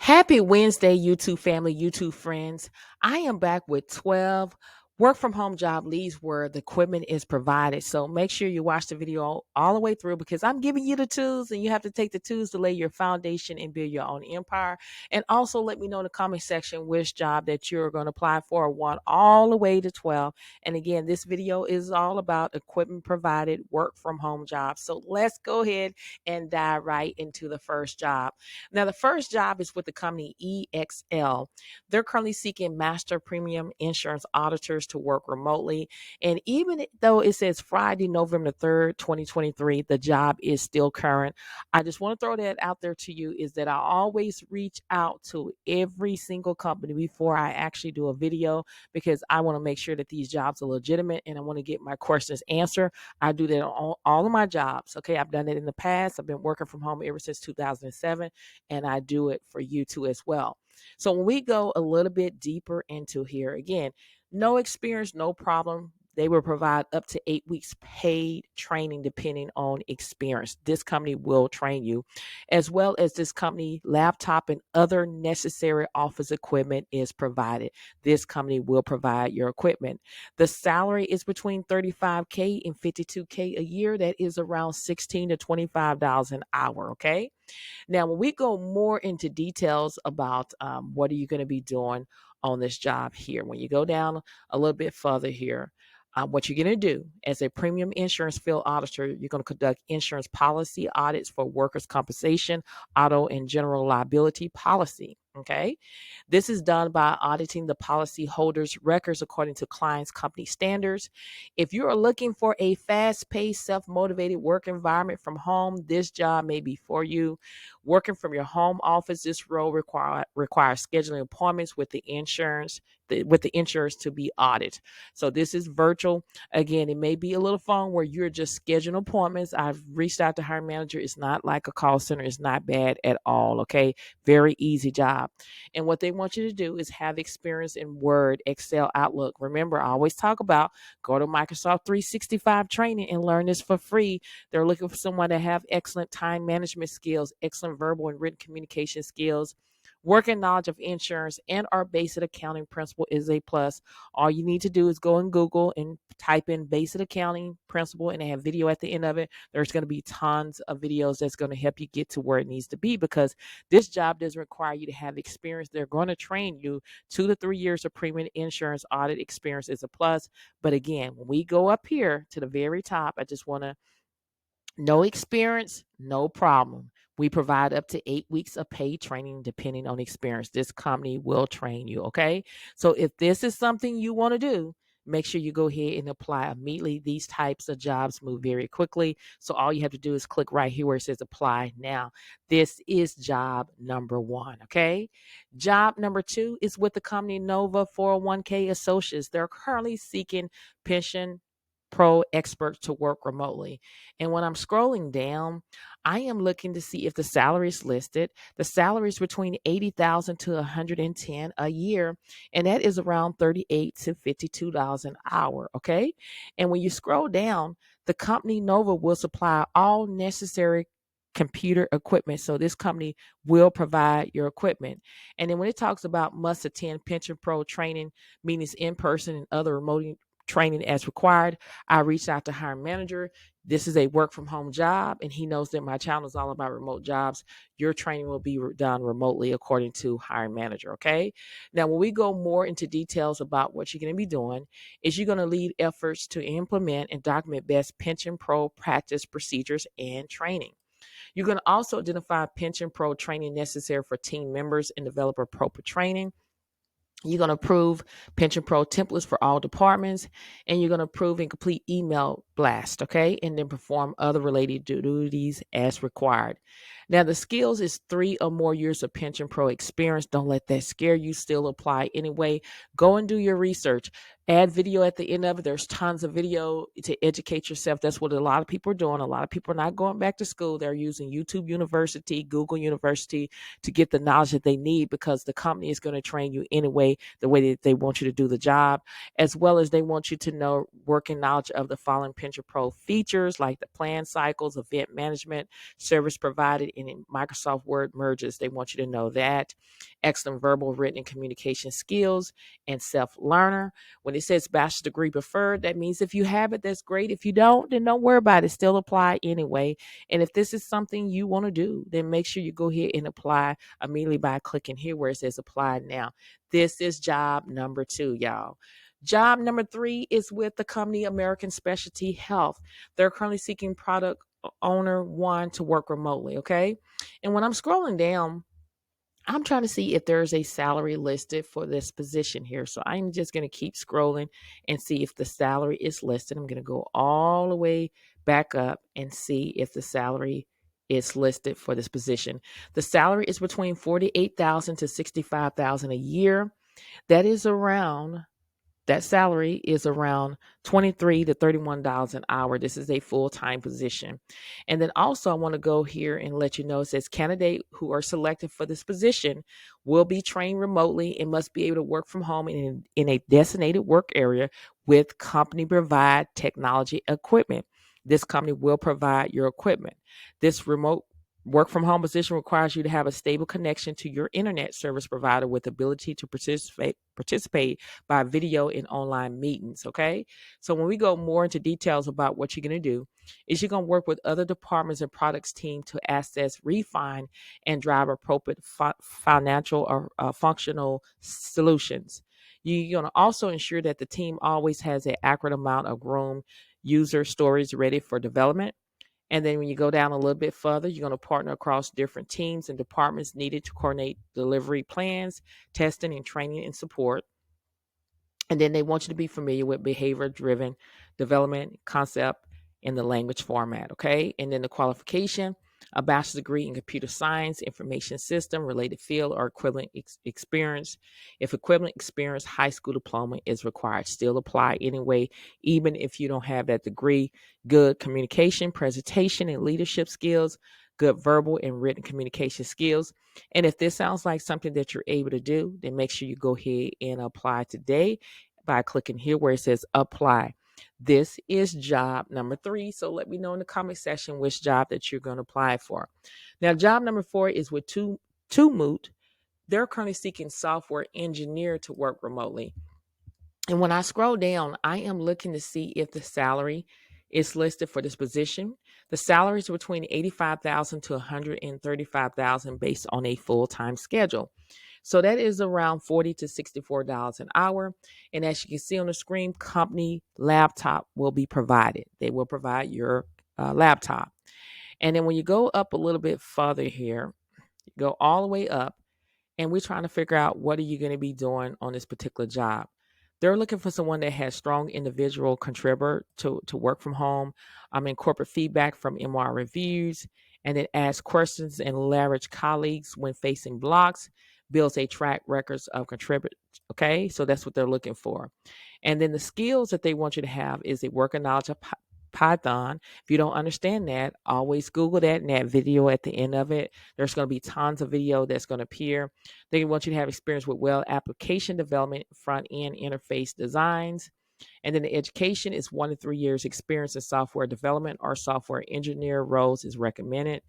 Happy Wednesday, YouTube family, YouTube friends. I am back with 12 work from home job leads where the equipment is provided. So make sure you watch the video all the way through because I'm giving you the tools and you have to take the tools to lay your foundation and build your own empire. And also let me know in the comment section which job that you're going to apply for, 1 all the way to 12. And again, this video is all about equipment provided work from home jobs. So let's go ahead and dive right into the first job. Now, the first job is with the company EXL. They're currently seeking master premium insurance auditors to work remotely. And even though it says Friday, November 3rd, 2023, the job is still current. I just want to throw that out there to you is that I always reach out to every single company before I actually do a video because I want to make sure that these jobs are legitimate and I want to get my questions answered. I do that on all of my jobs. Okay, I've done it in the past. I've been working from home ever since 2007 and I do it for you too as well. So when we go a little bit deeper into here, again, no experience, no problem. They will provide up to 8 weeks paid training depending on experience. This company will train you, as well as this company laptop and other necessary office equipment is provided. This company will provide your equipment. The salary is between 35K and 52K a year. That is around $16 to $25 an hour. Okay. Now, when we go more into details about what are you going to be doing on this job here, when you go down a little bit further here, what you're going to do as a premium insurance field auditor, you're going to conduct insurance policy audits for workers' compensation, auto, and general liability policy. Okay. This is done by auditing the policyholders' records according to clients' company standards. If you are looking for a fast paced, self motivated work environment from home, this job may be for you. Working from your home office, this role requires scheduling appointments with the insurance to be audited. So this is virtual. Again, it may be a little fun where you're just scheduling appointments. I've reached out to hiring manager. It's not like a call center. It's not bad at all. Okay. Very easy job. And what they want you to do is have experience in Word, Excel, Outlook. Remember, I always talk about go to Microsoft 365 training and learn this for free. They're looking for someone to have excellent time management skills, excellent verbal and written communication skills. Working knowledge of insurance and our basic accounting principle is a plus. All you need to do is go in Google and type in basic accounting principle and they have video at the end of it. There's going to be tons of videos that's going to help you get to where it needs to be because this job doesn't require you to have experience. They're going to train you. 2 to 3 years of premium insurance audit experience is a plus. But again, when we go up here to the very top, I just want to no experience, no problem. We provide up to 8 weeks of paid training depending on experience. This company will train you. Okay. So if this is something you want to do, make sure you go ahead and apply immediately. These types of jobs move very quickly. So all you have to do is click right here where it says apply now. This is job number 1. Okay. Job number 2 is with the company Nova 401k Associates. They're currently seeking pension pro experts to work remotely. And when I'm scrolling down, I am looking to see if the salary is listed. The salary is between 80,000 to 110 a year, and that is around 38 to $52 an hour, okay? And when you scroll down, the company Nova will supply all necessary computer equipment. So this company will provide your equipment. And then when it talks about must attend pension pro training, meaning it's in person and other remote training as required, I reached out to hiring manager. This is a work from home job, and he knows that my channel is all about remote jobs. Your training will be done remotely according to hiring manager. Okay. Now, when we go more into details about what you're going to be doing, is you're going to lead efforts to implement and document best pension pro practice procedures and training. You're going to also identify pension pro training necessary for team members and develop appropriate training. You're going to approve Pension Pro templates for all departments, and you're going to approve and complete email blast, okay? And then perform other related duties as required. Now, the skills is 3 or more years of Pension Pro experience. Don't let that scare you. Still apply anyway. Go and do your research. Add video at the end of it. There's tons of video to educate yourself. That's what a lot of people are doing. A lot of people are not going back to school. They're using YouTube University, Google University to get the knowledge that they need because the company is going to train you anyway, the way that they want you to do the job, as well as they want you to know working knowledge of the following Pension Pro features like the plan cycles, event management, service provided, and in Microsoft Word merges. They want you to know that. Excellent verbal, written, and communication skills, and self-learner. When it says bachelor's degree preferred, that means if you have it, that's great. If you don't, then don't worry about it. Still apply anyway. And if this is something you want to do, then make sure you go ahead and apply immediately by clicking here where it says apply now. This is job number 2, y'all. Job number 3 is with the company American Specialty Health. They're currently seeking product owner 1 to work remotely, okay? And when I'm scrolling down, I'm trying to see if there's a salary listed for this position here. So I'm just going to keep scrolling and see if the salary is listed. I'm going to go all the way back up and see if the salary is listed for this position. The salary is between $48,000 to $65,000 a year. That salary is around $23 to $31 an hour. This is a full-time position. And then also I want to go here and let you know, it says candidates who are selected for this position will be trained remotely and must be able to work from home in a designated work area with company provide technology equipment. This company will provide your equipment. This remote work from home position requires you to have a stable connection to your internet service provider with ability to participate by video in online meetings. Okay. So when we go more into details about what you're going to do, is you're going to work with other departments and products team to assess, refine, and drive appropriate financial or functional solutions. You're going to also ensure that the team always has an accurate amount of room user stories ready for development. And then when you go down a little bit further, you're going to partner across different teams and departments needed to coordinate delivery plans, testing, and training and support. And then they want you to be familiar with behavior-driven development concept in the language format, okay? And then the qualification, a bachelor's degree in computer science, information system, related field, or equivalent experience. If equivalent experience, high school diploma is required. Still apply anyway, even if you don't have that degree. Good communication, presentation, and leadership skills, good verbal and written communication skills. And if this sounds like something that you're able to do, then make sure you go ahead and apply today by clicking here where it says apply. This is job number 3. So let me know in the comment section which job that you're going to apply for. Now, job number 4 is with Moot. They're currently seeking software engineer to work remotely. And when I scroll down, I am looking to see if the salary is listed for this position. The salary is between $85,000 to $135,000 based on a full-time schedule. So that is around $40 to $64 an hour. And as you can see on the screen, company laptop will be provided. They will provide your laptop. And then when you go up a little bit further here, you go all the way up, and we're trying to figure out what are you going to be doing on this particular job. They're looking for someone that has strong individual contributor to work from home, incorporate feedback from MR reviews, and then ask questions and leverage colleagues when facing blocks, builds a track records of contribute. Okay, so that's what they're looking for. And then the skills that they want you to have is a working knowledge of Python. If you don't understand that, always Google that and that video at the end of it. There's going to be tons of video that's going to appear. They want you to have experience with web application development, front end interface designs. And then the education is 1 to 3 years experience in software development or software engineer roles is recommended.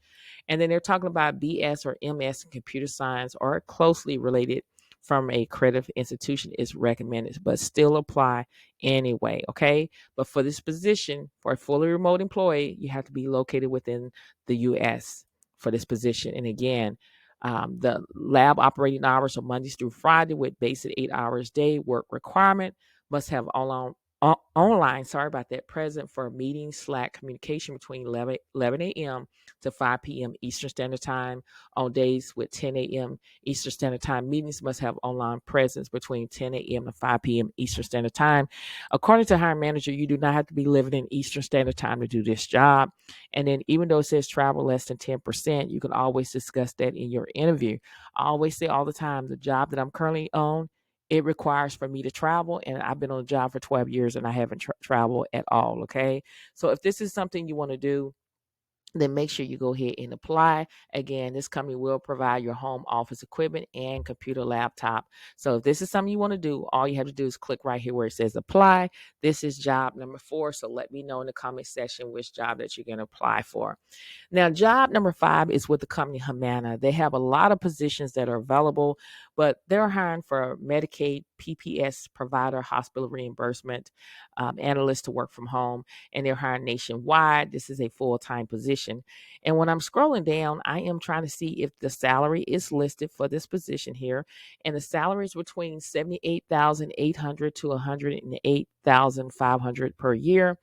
And then they're talking about BS or MS in computer science or closely related from a accredited institution is recommended, but still apply anyway, okay? But for this position, for a fully remote employee, you have to be located within the U.S. for this position. And again, the lab operating hours are Mondays through Friday with basic 8 hours a day work requirement. Must have online, present for meetings, Slack communication between 11 a.m. to 5 p.m. Eastern Standard Time. On days with 10 a.m. Eastern Standard Time meetings, must have online presence between 10 a.m. and 5 p.m. Eastern Standard Time. According to hiring manager, you do not have to be living in Eastern Standard Time to do this job. And then even though it says travel less than 10%, you can always discuss that in your interview. I always say all the time, the job that I'm currently on, it requires for me to travel, and I've been on a job for 12 years and I haven't traveled at all. Okay. So if this is something you want to do, then make sure you go ahead and apply. Again, this company will provide your home office equipment and computer laptop. So if this is something you want to do, all you have to do is click right here where it says apply. This is job number 4. So let me know in the comment section which job that you're going to apply for. Now, job number 5 is with the company Humana. They have a lot of positions that are available, but they're hiring for Medicaid, PPS provider, hospital reimbursement, analyst to work from home, and they're hiring nationwide. This is a full-time position. And when I'm scrolling down, I am trying to see if the salary is listed for this position here. And the salary is between $78,800 to $108,500 per year,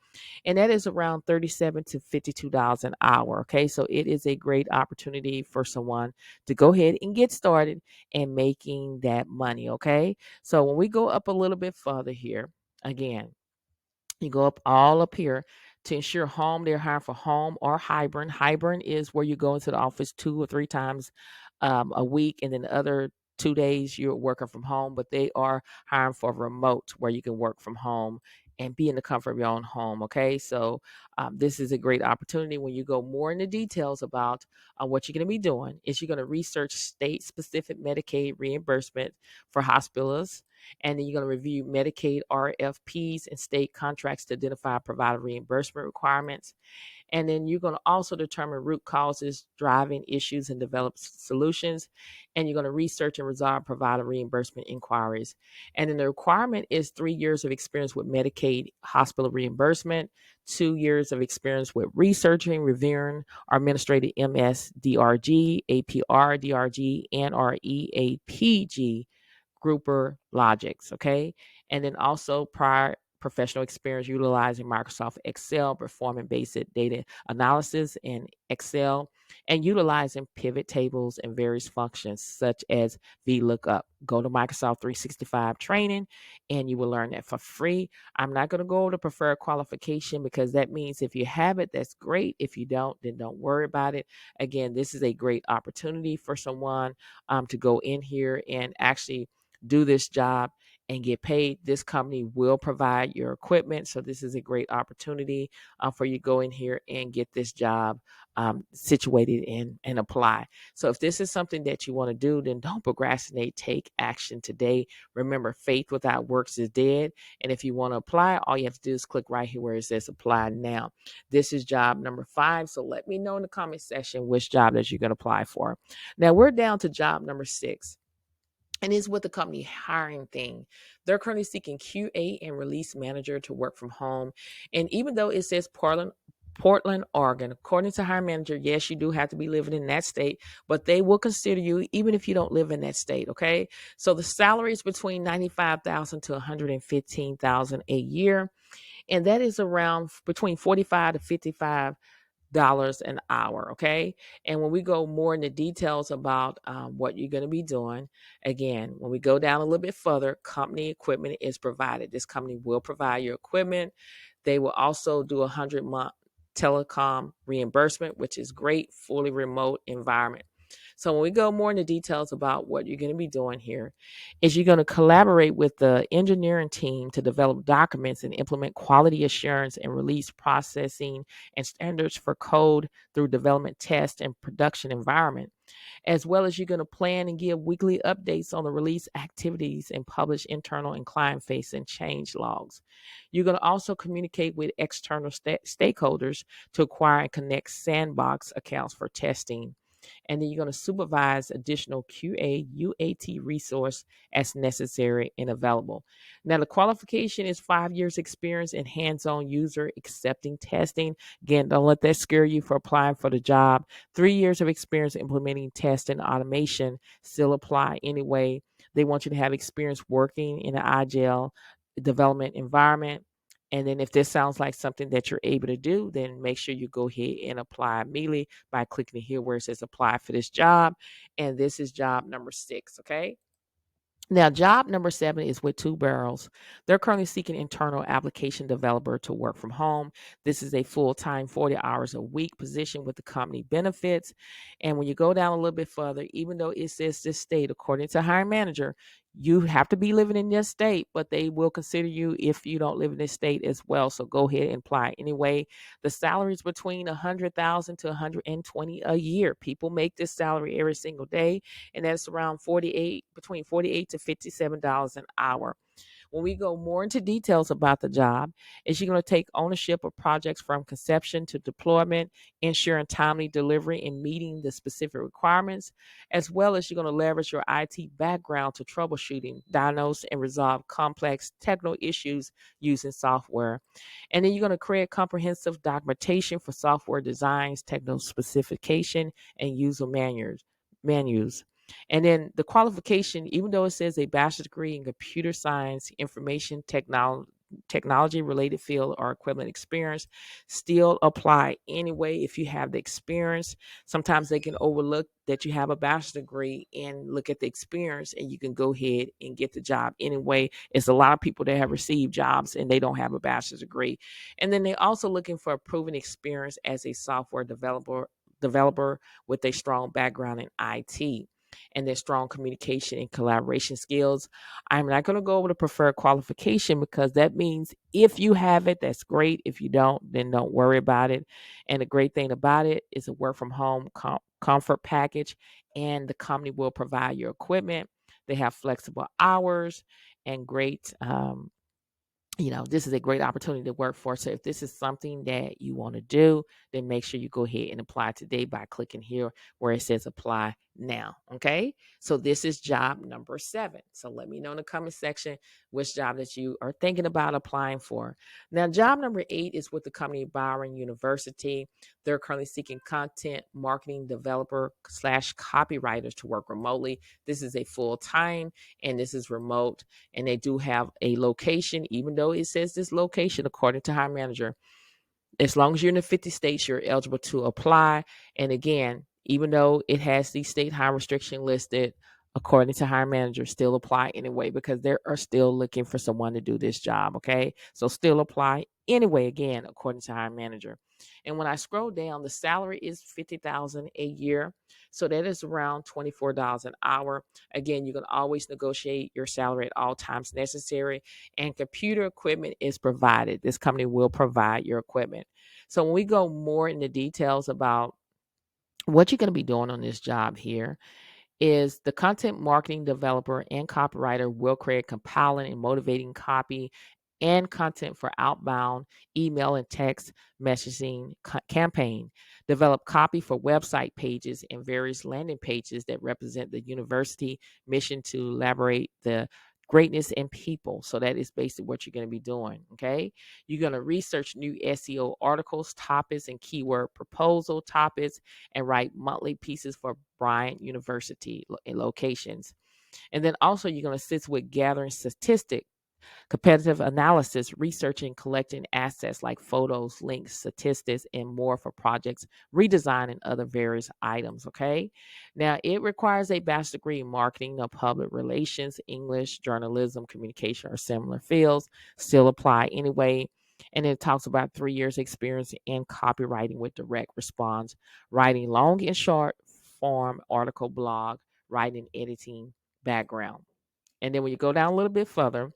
and that is around $37 to $52 an hour. Okay, so it is a great opportunity for someone to go ahead and get started and making that money. Okay, so when we go up a little bit further here, again, you go up all up here to ensure home. They're hiring for home or hybrid. Hybrid is where you go into the office 2 or 3 times a week, and then the other 2 days you're working from home. But they are hiring for remote, where you can work from home and be in the comfort of your own home. Okay, so this is a great opportunity. When you go more into details about what you're going to be doing, is you're going to research state-specific Medicaid reimbursement for hospitals, and then you're going to review Medicaid RFPs and state contracts to identify provider reimbursement requirements. And then you're going to also determine root causes driving issues and develop solutions. And you're going to research and resolve provider reimbursement inquiries. And then the requirement is 3 years of experience with Medicaid hospital reimbursement, 2 years of experience with researching, reviewing, or administrating MS, DRG, APR, DRG, and or EAPG grouper logics. Okay, and then also prior professional experience utilizing Microsoft Excel, performing basic data analysis in Excel, and utilizing pivot tables and various functions such as VLOOKUP. Go to Microsoft 365 training and you will learn that for free. I'm not going to go over the preferred qualification because that means if you have it, that's great. If you don't, then don't worry about it. Again, this is a great opportunity for someone to go in here and actually do this job and get paid. This company will provide your equipment. So this is a great opportunity for you to go in here and get this job situated and apply. So if this is something that you want to do, then don't procrastinate. Take action today. Remember, faith without works is dead. And if you want to apply, all you have to do is click right here where it says apply now. This is job number 5. So let me know in the comment section which job that you're going to apply for. Now we're down to job number 6. And it's with the company hiring thing. They're currently seeking QA and release manager to work from home. And even though it says Portland, Oregon, according to hiring manager, yes, you do have to be living in that state, but they will consider you even if you don't live in that state. Okay, so the salary is between $95,000 to $115,000 a year, and that is around between 45 to 55 an hour. Okay, and when we go more into details about what you're going to be doing, again, when we go down a little bit further, company equipment is provided. This company will provide your equipment. They will also do 100-month telecom reimbursement, which is great, fully remote environment. So when we go more into details about what you're going to be doing here, is you're going to collaborate with the engineering team to develop documents and implement quality assurance and release processing and standards for code through development, test, and production environment, as well as you're going to plan and give weekly updates on the release activities and publish internal and client-facing change logs. You're going to also communicate with external stakeholders to acquire and connect sandbox accounts for testing. And then you're going to supervise additional QA UAT resource as necessary and available. Now, the qualification is 5 years experience in hands-on user accepting testing. Again, don't let that scare you for applying for the job. 3 years of experience implementing test and automation still apply anyway. They want you to have experience working in an agile development environment. And then if this sounds like something that you're able to do, then make sure you go ahead and apply immediately by clicking here where it says apply for this job. And this is job number 6. Okay. Now, job number 7 is with Two Barrels. They're currently seeking internal application developer to work from home. This is a full-time 40 hours a week position with the company benefits. And when you go down a little bit further, even though it says this state, according to hiring manager, You have to be living in this state, but they will consider you if you don't live in this state as well. So go ahead and apply anyway. The salary is between 100,000 to 120 a year. People make this salary every single day, and that's around 48 between 48 to $57 an hour. When we go more into details about the job, is you're going to take ownership of projects from conception to deployment, ensuring timely delivery and meeting the specific requirements, as well as you're going to leverage your IT background to troubleshooting, diagnose, and resolve complex technical issues using software. And then you're going to create comprehensive documentation for software designs, technical specification, and user manuals. And then the qualification, even though it says a bachelor's degree in computer science, information technology related field or equivalent experience, still apply anyway if you have the experience. Sometimes they can overlook that you have a bachelor's degree and look at the experience, and you can go ahead and get the job anyway. It's a lot of people that have received jobs and they don't have a bachelor's degree. And then they're also looking for a proven experience as a software developer with a strong background in IT and their strong communication and collaboration skills. I'm not going to go over the preferred qualification because that means if you have it, that's great. If you don't, then don't worry about it. And the great thing about it is a work from home comfort package, and the company will provide your equipment. They have flexible hours and great this is a great opportunity to work for. So if this is something that you want to do, then make sure you go ahead and apply today by clicking here where it says apply now. Okay. So this is job number 7. So let me know in the comment section which job that you are thinking about applying for. Now, job number 8 is with the company Byron University. They're currently seeking content marketing developer / copywriters to work remotely. This is a full time and this is remote, and they do have a location, even though it says this location, according to hiring manager. As long as you're in the 50 states, you're eligible to apply. And again, even though it has the state high restriction listed, according to hiring manager, still apply anyway because they are still looking for someone to do this job. Okay. So still apply anyway, again, according to hiring manager. And when I scroll down, the salary is $50,000 a year. So that is around $24 an hour. Again, you can always negotiate your salary at all times necessary, and computer equipment is provided. This company will provide your equipment. So when we go more into details about what you're going to be doing on this job here, is the content marketing developer and copywriter will create compelling and motivating copy and content for outbound email and text messaging campaign. Develop copy for website pages and various landing pages that represent the university mission to elaborate the greatness in people. So that is basically what you're going to be doing. Okay. You're going to research new SEO articles, topics, and keyword proposal topics, and write monthly pieces for Bryant University locations. And then also you're going to assist with gathering statistics, competitive analysis, researching, collecting assets like photos, links, statistics, and more for projects, redesign, and other various items. Okay. Now, it requires a bachelor's degree in marketing or public relations, English, journalism, communication, or similar fields. Still apply anyway. And it talks about 3 years experience in copywriting with direct response, writing long and short form article, blog, writing, editing background. And then when you go down a little bit further,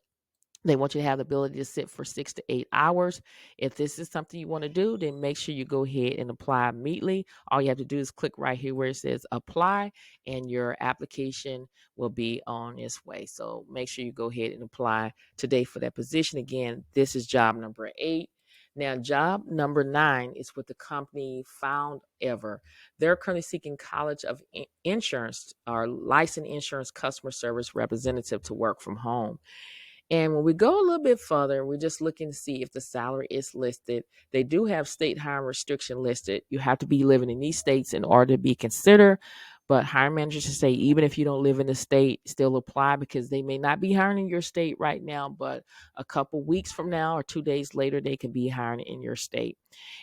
they want you to have the ability to sit for 6 to 8 hours. If this is something you want to do, then make sure you go ahead and apply immediately. All you have to do is click right here where it says apply, and your application will be on its way. So make sure you go ahead and apply today for that position. Again, this is job number 8. Now, job number 9 is with the company Found Ever. They're currently seeking College of Insurance or licensed insurance customer service representative to work from home. And when we go a little bit further, we're just looking to see if the salary is listed. They do have state hiring restriction listed. You have to be living in these states in order to be considered. But hiring managers should say, even if you don't live in the state, still apply, because they may not be hiring in your state right now, but a couple weeks from now or 2 days later, they can be hiring in your state.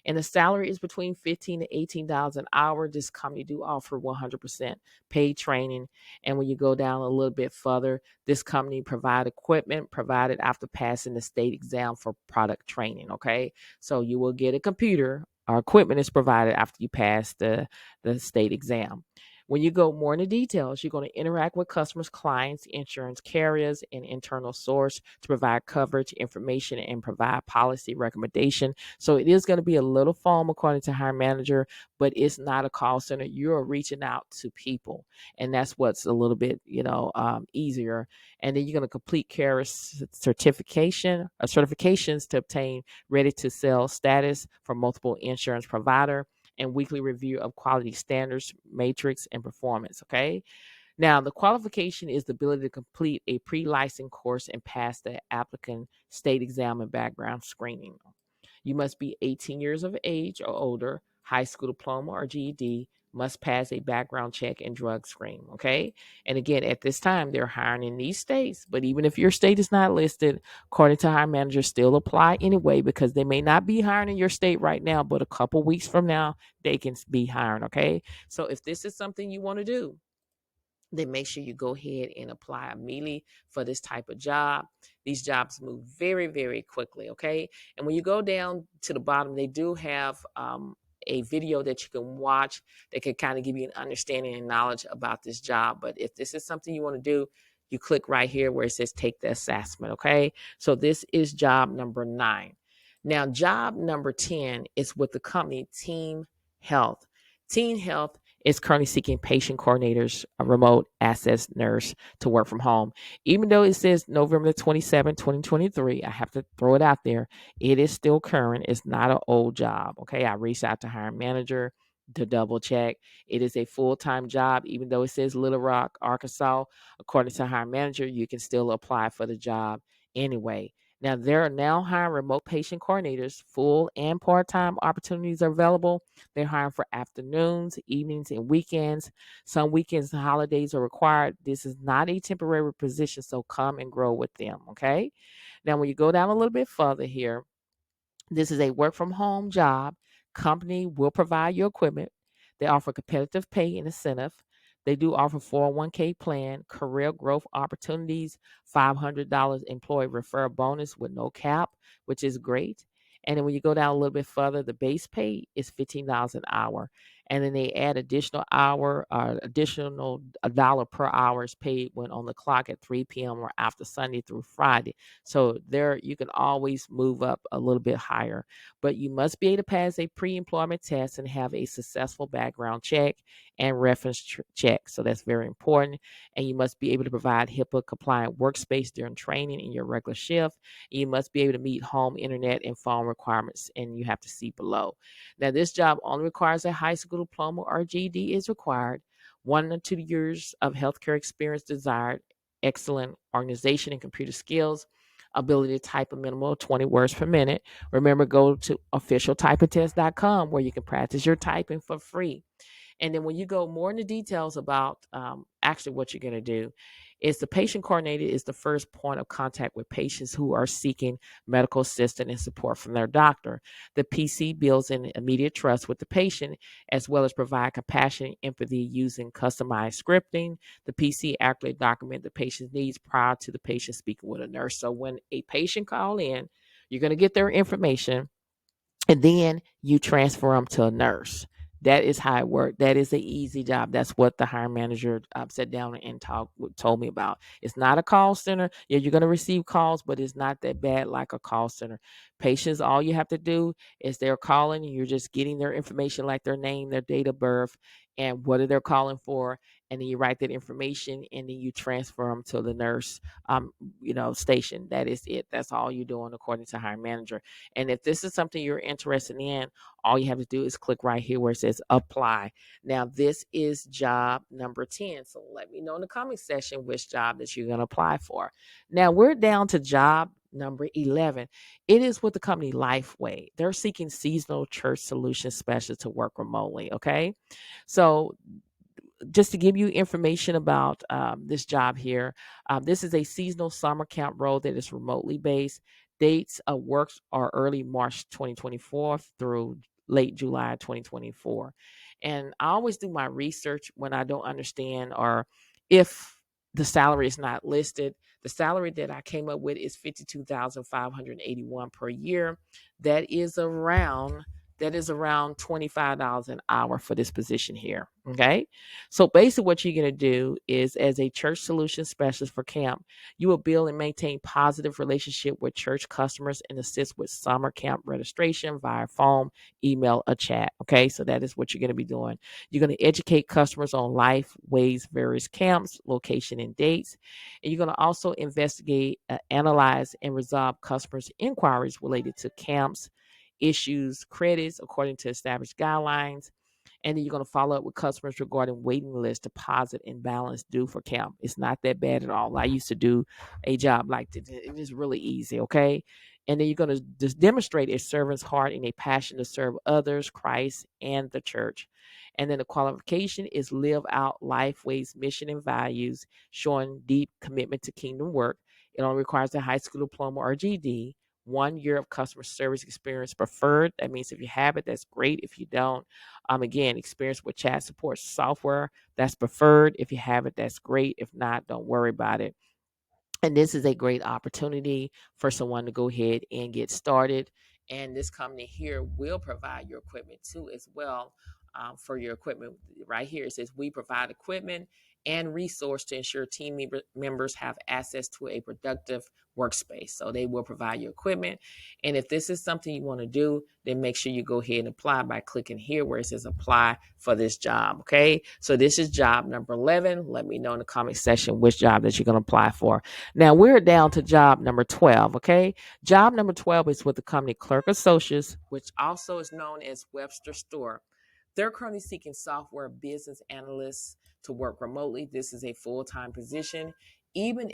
And the salary is between $15 to $18 an hour. This company do offer 100% paid training. And when you go down a little bit further, this company provide equipment provided after passing the state exam for product training. Okay. So you will get a computer, or equipment is provided after you pass the state exam. When you go more into details, you're going to interact with customers, clients, insurance carriers, and internal source to provide coverage, information, and provide policy recommendation. So it is going to be a little form according to hiring manager, but it's not a call center. You're reaching out to people, and that's what's a little bit, easier. And then you're going to complete carrier certifications to obtain ready to sell status for multiple insurance provider and weekly review of quality standards, matrix, and performance. Okay. Now, the qualification is the ability to complete a pre-licensed course and pass the applicant state exam and background screening. You must be 18 years of age or older, high school diploma or GED, must pass a background check and drug screen. Okay. And again, at this time, they're hiring in these states. But even if your state is not listed, according to hiring managers, still apply anyway because they may not be hiring in your state right now, but a couple weeks from now, they can be hiring. Okay. So if this is something you want to do, then make sure you go ahead and apply immediately for this type of job. These jobs move very, very quickly, okay? And when you go down to the bottom, they do have a video that you can watch that can kind of give you an understanding and knowledge about this job. But if this is something you want to do, you click right here where it says take the assessment, okay? So this is job number 9. Now, job number 10 is with the company Team Health. Team Health is currently seeking patient coordinators, a remote access nurse to work from home. Even though it says November 27, 2023, I have to throw it out there. It is still current. It's not an old job. Okay. I reached out to hiring manager to double check. It is a full-time job, even though it says Little Rock, Arkansas. According to hiring manager, you can still apply for the job anyway. Now, there are now hiring remote patient coordinators. Full and part-time opportunities are available. They're hiring for afternoons, evenings, and weekends. Some weekends and holidays are required. This is not a temporary position, so come and grow with them, okay? Now, when you go down a little bit further here, this is a work from home job. Company will provide your equipment. They offer competitive pay and incentive. They do offer 401k plan, career growth opportunities, $500 employee referral bonus with no cap, which is great. And then when you go down a little bit further, the base pay is $15 an hour. And then they add additional a dollar per hour is paid when on the clock at 3 p.m. or after Sunday through Friday. So there you can always move up a little bit higher, but you must be able to pass a pre-employment test and have a successful background check and reference check. So that's very important. And you must be able to provide HIPAA compliant workspace during training in your regular shift. You must be able to meet home internet and phone requirements, and you have to see below. Now, this job only requires a high school diploma or GED is required. 1 to 2 years of healthcare experience desired. Excellent organization and computer skills, ability to type a minimum of 20 words per minute. Remember, go to officialtypingtest.com where you can practice your typing for free. And then when you go more into details about actually what you're going to do, is the patient coordinator is the first point of contact with patients who are seeking medical assistance and support from their doctor. The PC builds in immediate trust with the patient, as well as provide compassion and empathy using customized scripting. The PC accurately document the patient's needs prior to the patient speaking with a nurse. So when a patient call in, you're going to get their information and then you transfer them to a nurse. That is how it works. That is an easy job. That's what the hiring manager sat down and told me about. It's not a call center. Yeah, you're going to receive calls, but it's not that bad like a call center. Patients, all you have to do is they're calling, and you're just getting their information, like their name, their date of birth, and what are they calling for, and then you write that information, and then you transfer them to the nurse, station. That is it. That's all you're doing, according to hiring manager. And if this is something you're interested in, all you have to do is click right here where it says apply. Now, this is job number 10. So let me know in the comment section which job that you're going to apply for. Now, we're down to job number 11. It is with the company Lifeway. They're seeking seasonal church solution specialists to work remotely. Okay. So just to give you information about this job here, this is a seasonal summer camp role that is remotely based. Dates of works are early March 2024 through late July 2024. And I always do my research when I don't understand or if the salary is not listed. The salary that I came up with is $52,581 per year. That is around that is around $25 an hour for this position here. Okay. So basically, what you're going to do is, as a church solution specialist for camp, you will build and maintain positive relationship with church customers and assist with summer camp registration via phone, email, or chat. Okay. So that is what you're going to be doing. You're going to educate customers on life, ways, various camps, location, and dates. And you're going to also investigate, analyze, and resolve customers' inquiries related to camps, issues, credits according to established guidelines. And then you're going to follow up with customers regarding waiting list, deposit, and balance due for camp. It's not that bad at all. I used to do a job like this. It is really easy, okay? And then you're going to just demonstrate a servant's heart and a passion to serve others, Christ, and the church. And then the qualification is live out Lifeway's mission and values, showing deep commitment to kingdom work. It only requires a high school diploma or GD. 1 year of customer service experience preferred. That means if you have it, that's great. If you don't, again, experience with chat support software, that's preferred. If you have it, that's great. If not, don't worry about it. And this is a great opportunity for someone to go ahead and get started. And this company here will provide your equipment too, as well. For your equipment, right here it says we provide equipment and resource to ensure team members have access to a productive workspace. So they will provide you equipment. And if this is something you want to do, then make sure you go ahead and apply by clicking here where it says apply for this job. Okay. So this is job number 11. Let me know in the comment section which job that you're going to apply for. Now we're down to job number 12. Okay. Job number 12 is with the company Clerk Associates, which also is known as Webster Store. They're currently seeking software business analysts to work remotely. This is a full-time position. Even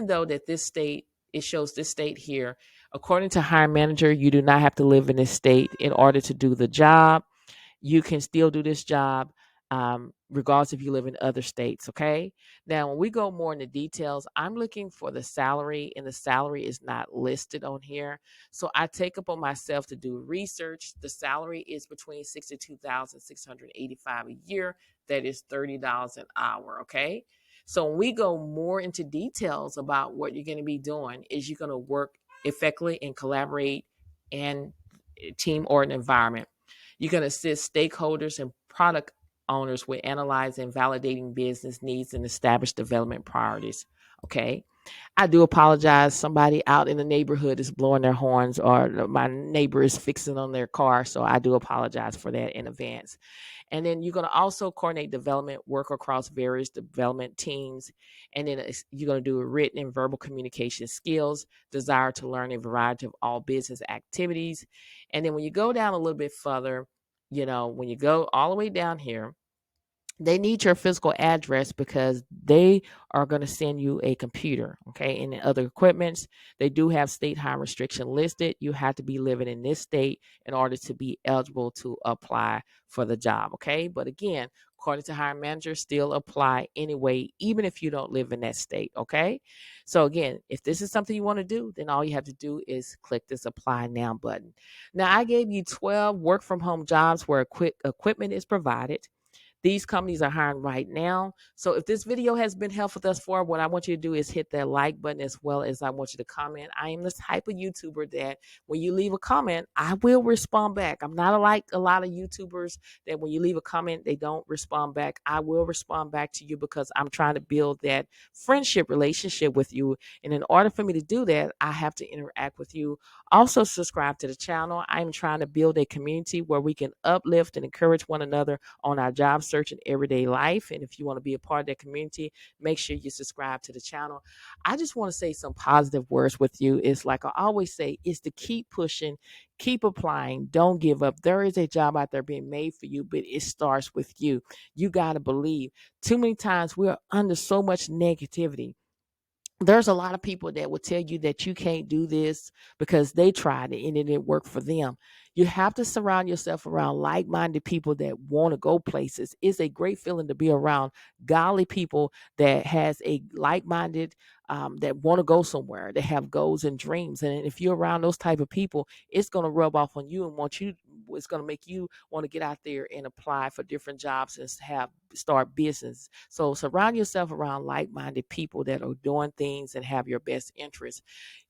though that this state, it shows this state here, according to hiring manager, you do not have to live in this state in order to do the job. You can still do this job, regardless if you live in other states. Okay. Now, when we go more into details, I'm looking for the salary, and the salary is not listed on here. So I take upon myself to do research. The salary is between $62,685 a year. That is $30 an hour. Okay. So when we go more into details about what you're going to be doing, is you're going to work effectively and collaborate in team or an environment. You can assist stakeholders and product owners with analyzing and validating business needs and establish development priorities. Okay. I do apologize. Somebody out in the neighborhood is blowing their horns, or my neighbor is fixing on their car. So I do apologize for that in advance. And then you're going to also coordinate development, work across various development teams. And then you're going to do written and verbal communication skills, desire to learn a variety of all business activities. And then when you go down a little bit further, when you go all the way down here, they need your physical address because they are going to send you a computer. Okay. And other equipments, they do have state high restriction listed. You have to be living in this state in order to be eligible to apply for the job. Okay. But again, according to hiring manager, still apply anyway, even if you don't live in that state. Okay. So again, if this is something you want to do, then all you have to do is click this apply now button. Now I gave you 12 work from home jobs where equipment is provided. These companies are hiring right now. So if this video has been helpful thus far, what I want you to do is hit that like button, as well as I want you to comment. I am this type of YouTuber that when you leave a comment, I will respond back. I'm not like a lot of YouTubers that when you leave a comment, they don't respond back. I will respond back to you because I'm trying to build that friendship relationship with you. And in order for me to do that, I have to interact with you. Also, subscribe to the channel. I'm trying to build a community where we can uplift and encourage one another on our job search and everyday life. And if you want to be a part of that community, make sure you subscribe to the channel. I just want to say some positive words with you. It's like I always say, is to keep pushing, keep applying, don't give up. There is a job out there being made for you, but it starts with you. You got to believe. Too many times we're under so much negativity. There's a lot of people that will tell you that you can't do this because they tried it and it didn't work for them. You have to surround yourself around like-minded people that want to go places. It's a great feeling to be around godly people that has a like-minded, that want to go somewhere, that have goals and dreams. And if you're around those type of people, it's going to rub off on you and it's going to make you want to get out there and apply for different jobs and start business. So surround yourself around like-minded people that are doing things and have your best interests.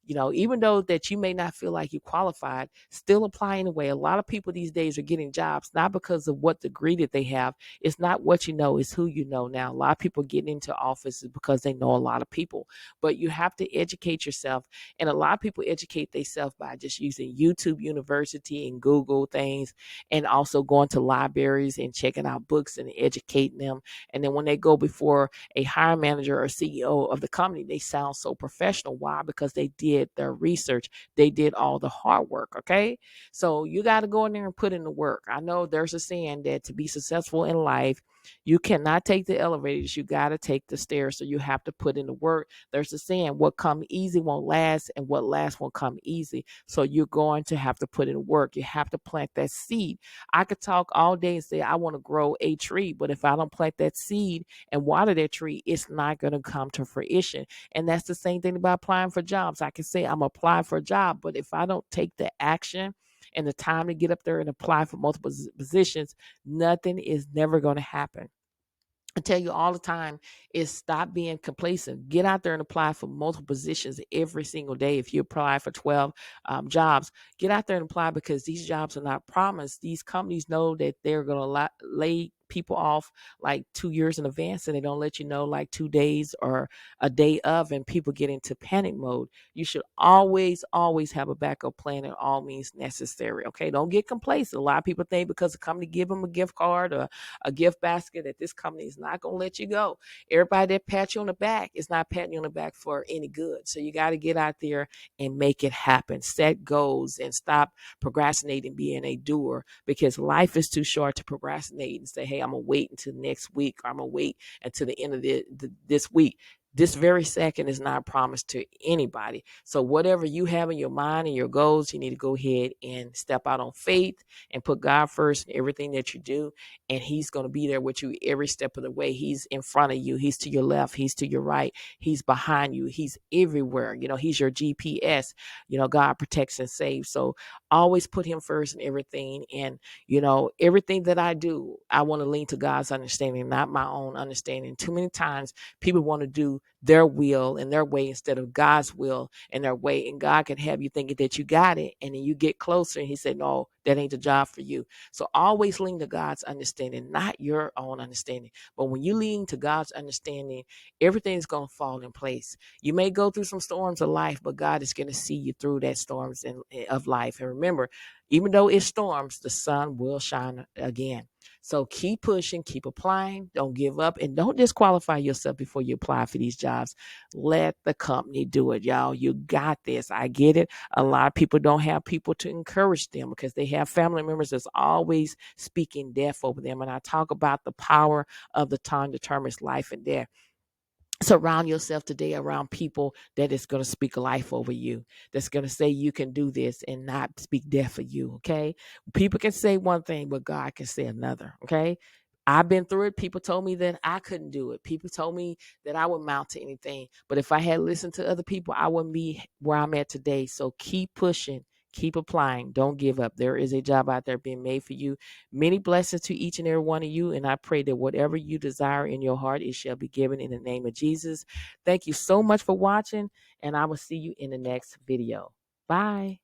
Even though that you may not feel like you qualified, still apply anyway. A lot of people these days are getting jobs not because of what degree that they have. It's not what you know, it's who you know. Now a lot of people getting into offices because they know a lot of people, but you have to educate yourself. And a lot of people educate themselves by just using YouTube University and Google things, and also going to libraries and checking out books and educating them. And then when they go before a hiring manager or CEO of the company, they sound so professional. Why? Because they did their research. They did all the hard work. Okay. So you got to go in there and put in the work. I know there's a saying that to be successful in life, you cannot take the elevators. You got to take the stairs. So you have to put in the work. There's a saying, what come easy won't last, and what lasts won't come easy. So you're going to have to put in work. You have to plant that seed. I could talk all day and say, I want to grow a tree, but if I don't plant that seed and water that tree, it's not going to come to fruition. And that's the same thing about applying for jobs. I can say I'm applying for a job, but if I don't take the action and the time to get up there and apply for multiple positions, nothing is never going to happen. I tell you all the time is stop being complacent. Get out there and apply for multiple positions every single day. If you apply for 12 jobs, get out there and apply, because these jobs are not promised. These companies know that they're going to lay people off like 2 years in advance, and they don't let you know like 2 days or a day of, and people get into panic mode. You should always have a backup plan at all means necessary. Okay. Don't get complacent. A lot of people think because the company give them a gift card or a gift basket that this company is not going to let you go. Everybody that pats you on the back is not patting you on the back for any good. So you got to get out there and make it happen. Set goals and stop procrastinating, being a doer, because life is too short to procrastinate and say, hey, I'm going to wait until next week, or I'm going to wait until the end of this week. This very second is not promised to anybody. So whatever you have in your mind and your goals, you need to go ahead and step out on faith and put God first in everything that you do. And he's going to be there with you every step of the way. He's in front of you. He's to your left. He's to your right. He's behind you. He's everywhere. He's your GPS. God protects and saves. So always put him first in everything. And, everything that I do, I want to lean to God's understanding, not my own understanding. Too many times people want to do their will and their way instead of God's will and their way. And God can have you thinking that you got it. And then you get closer and he said, no, that ain't the job for you. So always lean to God's understanding, not your own understanding. But when you lean to God's understanding, everything's going to fall in place. You may go through some storms of life, but God is going to see you through that storms of life. And remember, even though it storms, the sun will shine again. So keep pushing, keep applying, don't give up, and don't disqualify yourself before you apply for these jobs. Let the company do it, y'all. You got this. I get it. A lot of people don't have people to encourage them because they have family members that's always speaking death over them. And I talk about the power of the tongue determines life and death. Surround yourself today around people that is going to speak life over you, that's going to say you can do this and not speak death for you. Okay. People can say one thing, but God can say another. Okay. I've been through it. People told me that I couldn't do it. People told me that I would mount to anything. But if I had listened to other people, I wouldn't be where I'm at today. So keep pushing, keep applying. Don't give up. There is a job out there being made for you. Many blessings to each and every one of you. And I pray that whatever you desire in your heart, it shall be given in the name of Jesus. Thank you so much for watching. And I will see you in the next video. Bye.